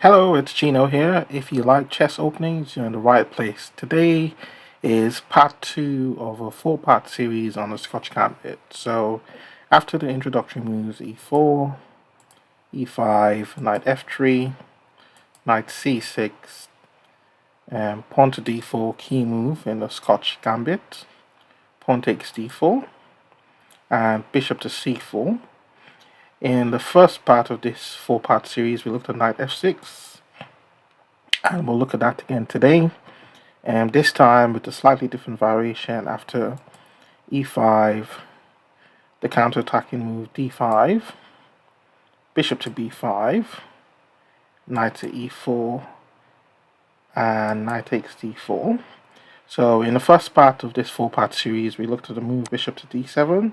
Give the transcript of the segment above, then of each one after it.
Hello, it's Chino here. If you like chess openings, you're in the right place. Today is part 2 of a 4-part series on the Scotch Gambit. So, after the introductory moves e4, e5, knight f3, knight c6, pawn to d4, key move in the Scotch Gambit, pawn takes d4, and bishop to c4. In the first part of this 4-part series, we looked at knight f6, and we'll look at that again today. And this time with a slightly different variation after e5, the counter-attacking move d5, bishop to b5, knight to e4, and knight takes d4. So in the first part of this 4-part series, we looked at the move bishop to d7,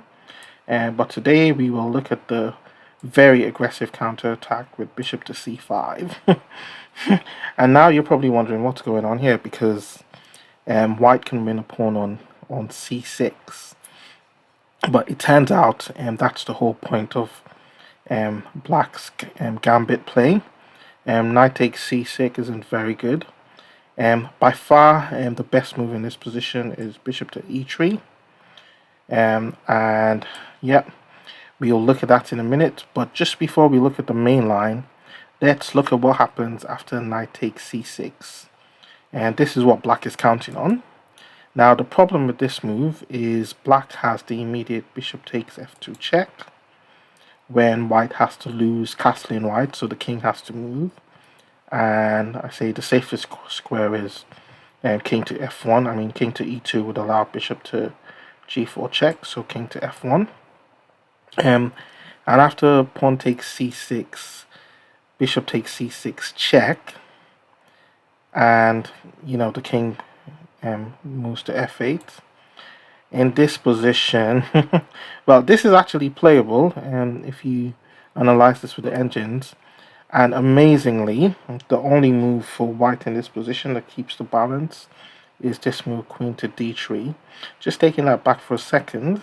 but today we will look at the very aggressive counter-attack with bishop to c5. And now you're probably wondering what's going on here, because white can win a pawn on c6. But it turns out that's the whole point of black's gambit play. Knight takes c6 isn't very good. By far, the best move in this position is bishop to e3. And yeah, we'll look at that in a minute. But just before we look at the main line, let's look at what happens after knight takes c6. And this is what black is counting on. Now the problem with this move is black has the immediate bishop takes f2 check when white has to lose castling white, so the king has to move. And I say the safest square is king to f1. I mean, king to e2 would allow bishop to g4 check, so king to f1. And after pawn takes c6, bishop takes c6 check, and the king moves to f8. In this position, well, this is actually playable, and if you analyze this with the engines, and amazingly, the only move for white in this position that keeps the balance is this move, queen to d3. Just taking that back for a second,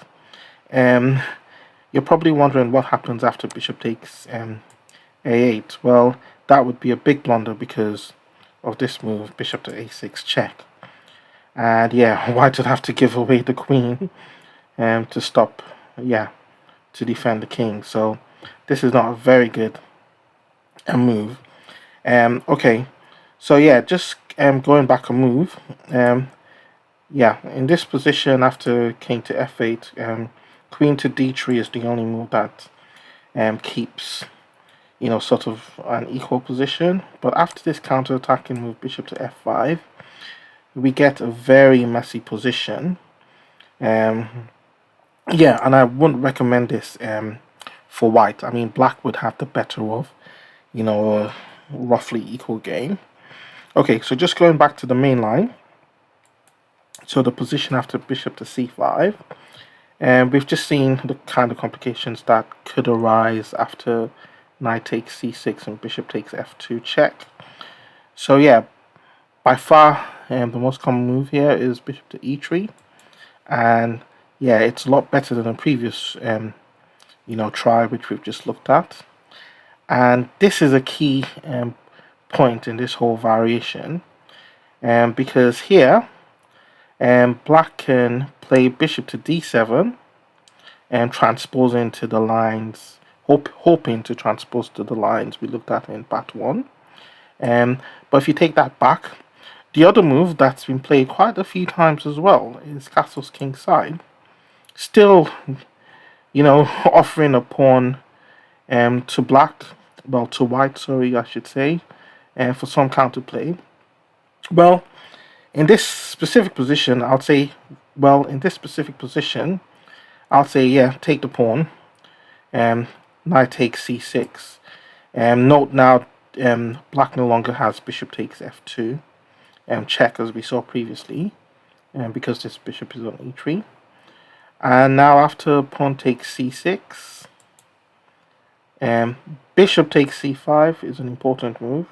you're probably wondering what happens after bishop takes a8. Well, that would be a big blunder because of this move, bishop to a6 check. And yeah, white would have to give away the queen to stop, to defend the king. So this is not a very good move. Okay, so yeah, just going back a move. Yeah, in this position after king to f8, queen to d3 is the only move that keeps sort of an equal position. But after this counter-attacking move, bishop to f5, we get a very messy position. Yeah, and I wouldn't recommend this for white. I mean, black would have the better of, a roughly equal game. Okay, so just going back to the main line. So the position after bishop to c5. And we've just seen the kind of complications that could arise after knight takes c6 and bishop takes f2 check. So yeah, by far the most common move here is bishop to e3, and yeah, it's a lot better than the previous try which we've just looked at. And this is a key point in this whole variation, because here black can play bishop to d7 and transpose into the lines, hoping to transpose to the lines we looked at in part 1. But if you take that back, the other move that's been played quite a few times as well is castles king side. Still, offering a pawn to black, well, to white, sorry, I should say, for some counterplay. Well, in this specific position, I'll say, yeah, take the pawn. Knight takes c6. Note now, black no longer has bishop takes f2. Check as we saw previously, because this bishop is on e3. And now after pawn takes c6, bishop takes c5 is an important move.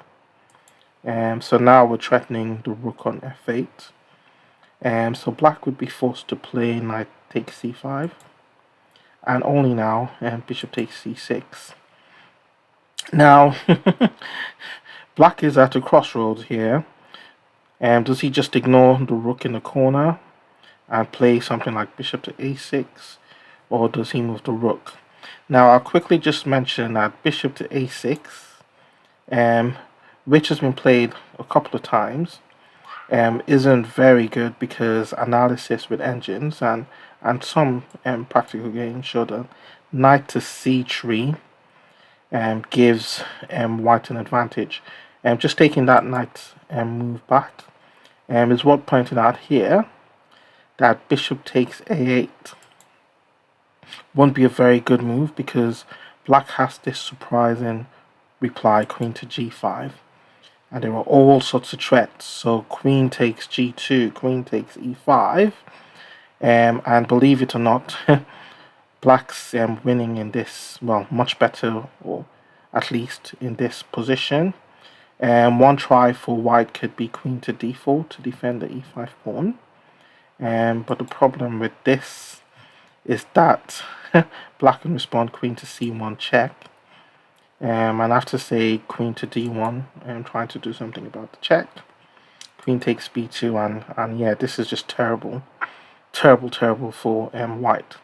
So now we're threatening the rook on f8. So black would be forced to play knight takes c5, and only now bishop takes c6. Now Black is at a crossroads here. Does he just ignore the rook in the corner and play something like bishop to a6, or does he move the rook? Now I'll quickly just mention that bishop to a6, which has been played a couple of times, isn't very good because analysis with engines and some practical games show that knight to c3 gives white an advantage. Just taking that knight move back is what pointed out here that bishop takes a8 won't be a very good move because black has this surprising reply queen to g5, and there are all sorts of threats. So queen takes g2, queen takes e5, and believe it or not, black's winning in this, well, much better, or at least in this position. One try for white could be queen to d4 to defend the e5 pawn. But the problem with this is that black can respond queen to c1 check. And I have to say queen to d1 and trying to do something about the check. Queen takes b2, and yeah, this is just terrible. Terrible for white.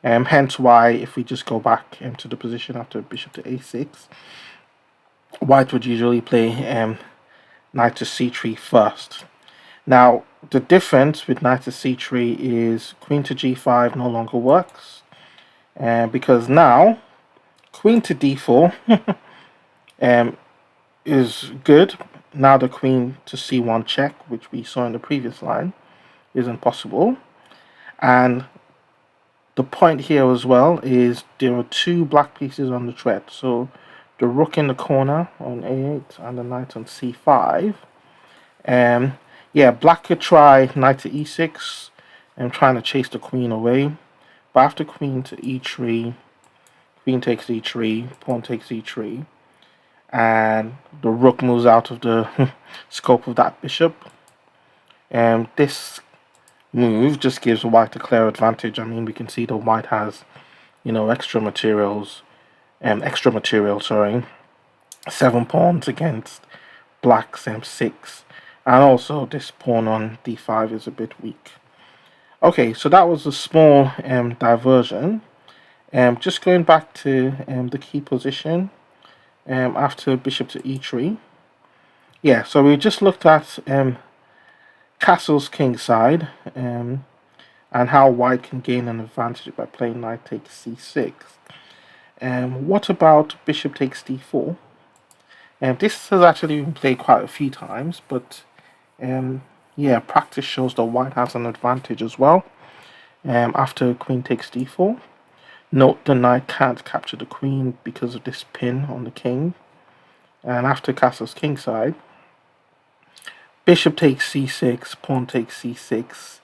Hence why if we just go back to the position after bishop to a6, white would usually play knight to c3 first. Now the difference with knight to c3 is queen to g5 no longer works, because now queen to d4 is good. Now the queen to c1 check, which we saw in the previous line, isn't possible. And the point here as well is there are two black pieces on the thread. So the rook in the corner on a8 and the knight on c5. Yeah, black could try knight to e6 and trying to chase the queen away. But after queen to e3, queen takes e3, pawn takes e3, and the rook moves out of the scope of that bishop. This move just gives white a clear advantage. I mean, we can see that white has, extra material, sorry, 7 pawns against black's 6, and also this pawn on d5 is a bit weak. Okay, so that was a small diversion. Just going back to the key position after bishop to e3. Yeah, so we just looked at castle's king side and how white can gain an advantage by playing knight takes c6. What about bishop takes d4? This has actually been played quite a few times, but yeah, practice shows that white has an advantage as well. After queen takes d4, note the knight can't capture the queen because of this pin on the king. And after castle's king side, bishop takes c6, pawn takes c6.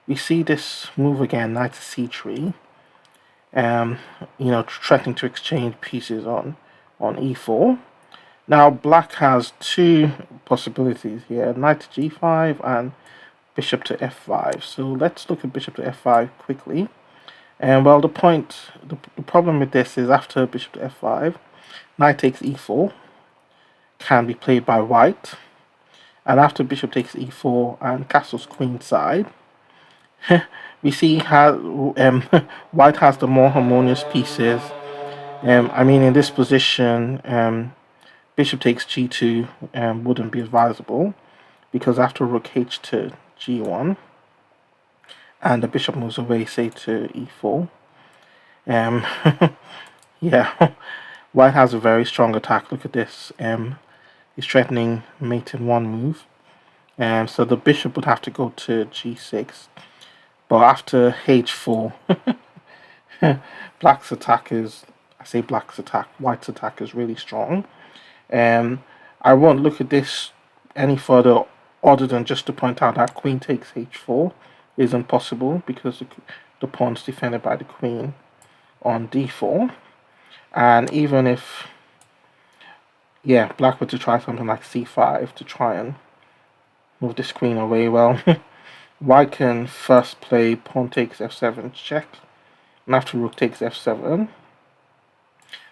We see this move again, knight to c3. Threatening to exchange pieces on e4. Now black has two possibilities here, knight to g5 and bishop to f5. So let's look at bishop to f5 quickly. Well, the problem with this is after bishop to f5, knight takes e4 can be played by white, and after bishop takes e4 and castle's queen side, we see how white has the more harmonious pieces. I mean, in this position, bishop takes g2 wouldn't be advisable because after rook h to g1 and the bishop moves away, say to e4, yeah, white has a very strong attack. Look at this. He's threatening mate in one move. So the bishop would have to go to g6. But after h4, black's attack is, white's attack is really strong. I won't look at this any further other than just to point out that queen takes h4 isn't possible because the pawn's defended by the queen on d4. And even if, yeah, black were to try something like c5 to try and move this queen away, well, white can first play pawn takes f7 check, and after rook takes f7,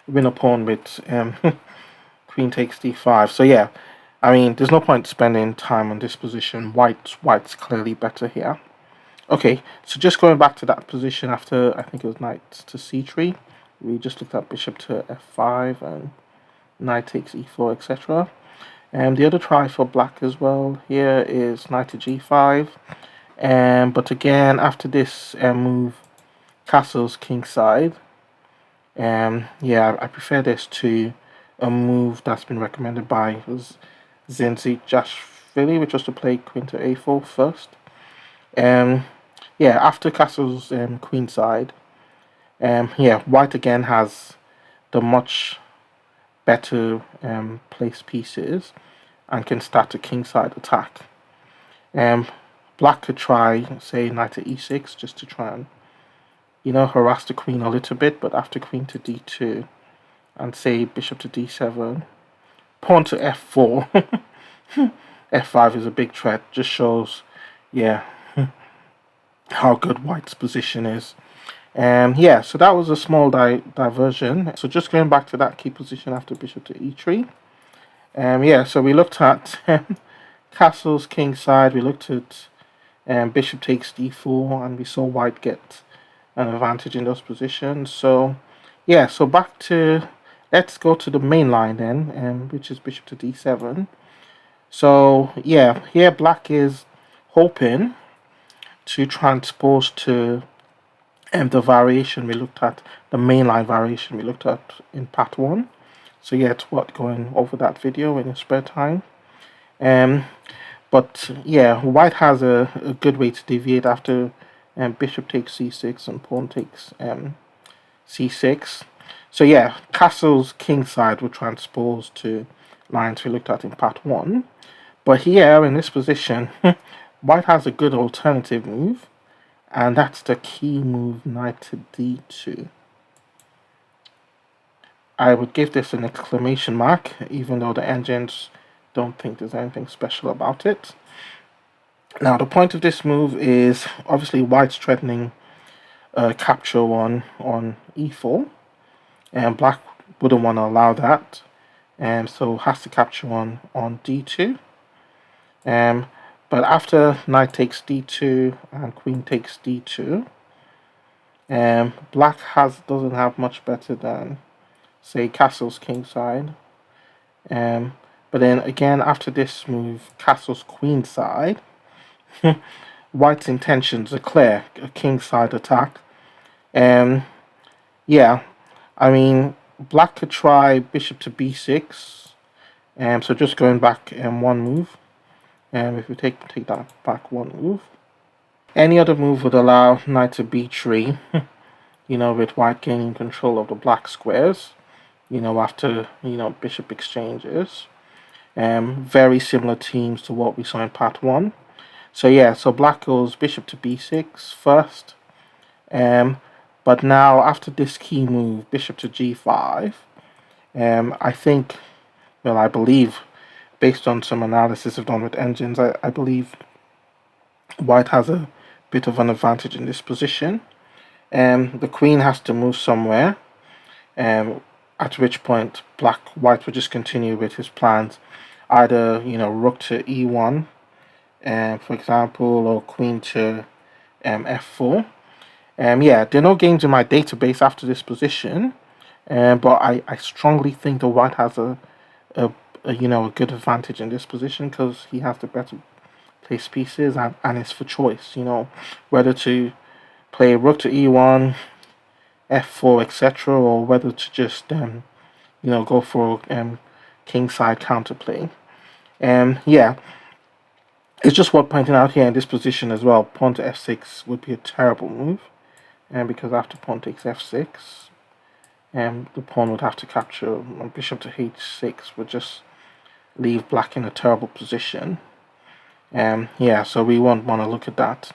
win a pawn with queen takes d5. So yeah, I mean, there's no point spending time on this position. White's clearly better here. Okay, so just going back to that position after, I think it was knight to c3, we just looked at bishop to f5 and knight takes e4, etc. And the other try for black as well here is knight to g5. But again, after this move, castles kingside. Yeah, I prefer this to a move that's been recommended by Zinzi Jashvili, which was to play queen to a4 first. Yeah, after castle's queenside, yeah, white again has the much better placed pieces and can start a kingside attack. Black could try, say, knight to e6 just to try and, you know, harass the queen a little bit, but after queen to d2 and say bishop to d7, pawn to f4, f5 is a big threat, just shows, yeah, how good white's position is. Yeah, so that was a small diversion. So just going back to that key position after bishop to e3. Yeah, so we looked at castles kingside, we looked at bishop takes d4, and we saw white get an advantage in those positions. So yeah, so back to, let's go to the main line then, which is bishop to d7. So yeah, here black is hoping to transpose to the variation we looked at, the mainline variation we looked at in part 1. So yeah, it's worth going over that video in your spare time. But yeah, white has a good way to deviate after bishop takes c6 and pawn takes c6. So yeah, castles kingside will transpose to lines we looked at in part 1. But here in this position, white has a good alternative move, and that's the key move, knight to d2. I would give this an exclamation mark, even though the engines don't think there's anything special about it. Now, the point of this move is obviously white's threatening capture on e4, and black wouldn't want to allow that, and so has to capture on d2. But after knight takes d2 and queen takes d2, black doesn't have much better than, say, castles kingside. But then again, after this move, castles queenside, white's intentions are clear, a kingside attack. Yeah, I mean, black could try bishop to b6. So just going back one move. If we take that back one move. Any other move would allow knight to b3, you know, with white gaining control of the black squares, you know, after, you know, bishop exchanges. Very similar teams to what we saw in part 1. So yeah, so black goes bishop to b6 first. But now after this key move, bishop to g5, I think, well, I believe, based on some analysis I've done with engines, I believe white has a bit of an advantage in this position. The queen has to move somewhere, at which point white will just continue with his plans, either, you know, rook to e1, for example, or queen to f4. Yeah, there are no games in my database after this position, but I strongly think that white has a you know, a good advantage in this position because he has the better place pieces, and it's for choice, you know, whether to play rook to e1, f4, etc., or whether to just you know, go for kingside counterplay. Yeah, it's just worth pointing out here in this position as well, pawn to f6 would be a terrible move, because after pawn takes f6, the pawn would have to capture, and bishop to h6 would just leave black in a terrible position. Yeah, so we won't want to look at that.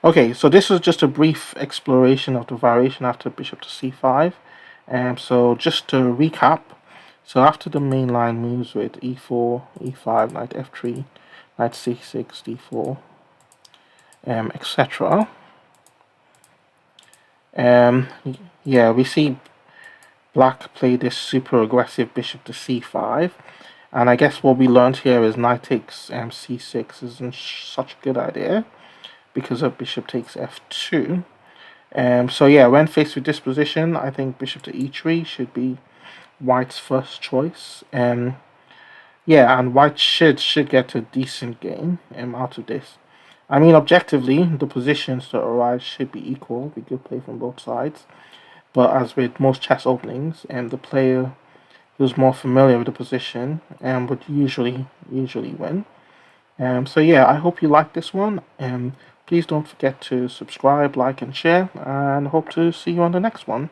Okay, so this was just a brief exploration of the variation after bishop to c5. So just to recap, so after the main line moves with e4, e5, knight f3, knight c6, d4, etc. Yeah, we see Black played this super aggressive bishop to c5, and I guess what we learned here is knight takes c6 isn't such a good idea because of bishop takes f2. So yeah, when faced with this position, I think bishop to e3 should be white's first choice. Yeah, and white should get a decent game out of this. I mean, objectively, the positions that arise should be equal. We could play from both sides. But as with most chess openings, the player who's more familiar with the position would usually win. So yeah, I hope you like this one. Please don't forget to subscribe, like, and share, and hope to see you on the next one.